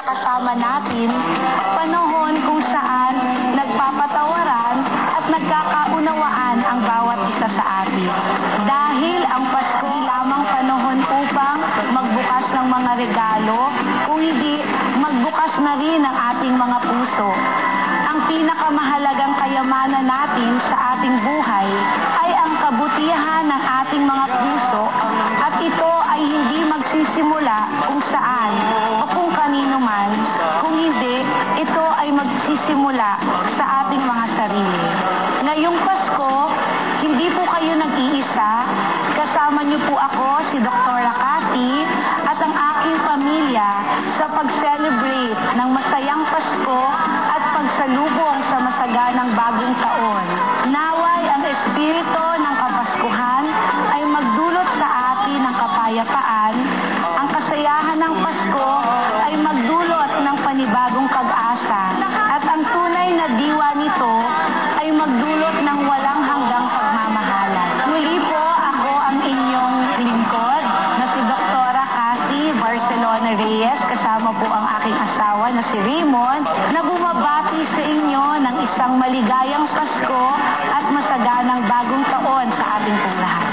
kasama natin, panahon kung saan nagpapatawaran at nagkakaunawaan ang bawat isa sa atin. Dahil ang Pasko lamang panahon upang magbukas ng mga regalo, kung hindi, magbukas na rin ang ating mga puso. Ang pinakamahalagang kayamanan natin sa ating buhay ay ang kabutihan ng ating mga puso, at ito ay hindi magsisimula kung saan o kung kanino man. Kung hindi, ito ay magsisimula sa ating mga sarili. Ngayong Pasko, hindi po kayo nag-iisa. Kasama niyo po ako, si Dr. Cathy, at ang aking pamilya sa pag-celebrate ng masayang Pasko at pagsalubong sa masaganang bagong taon. Naway ang espiritu ng Kapaskuhan ay magdulot sa atin ng kapayapaan. Ang kasayahan ng Pasko ay magdulot ng panibagong pag-asa. At ang tunay na diwa nito ay magdulot ng walang hanggang pagmamahalan. Muli po, ako ang inyong lingkod na si Dr. Cathy Barcelona Reyes, kasama po ang aking asawa na si Raymond, na bumabati sa inyo ng isang maligayang Pasko at masaganang bagong taon sa ating pong lahat.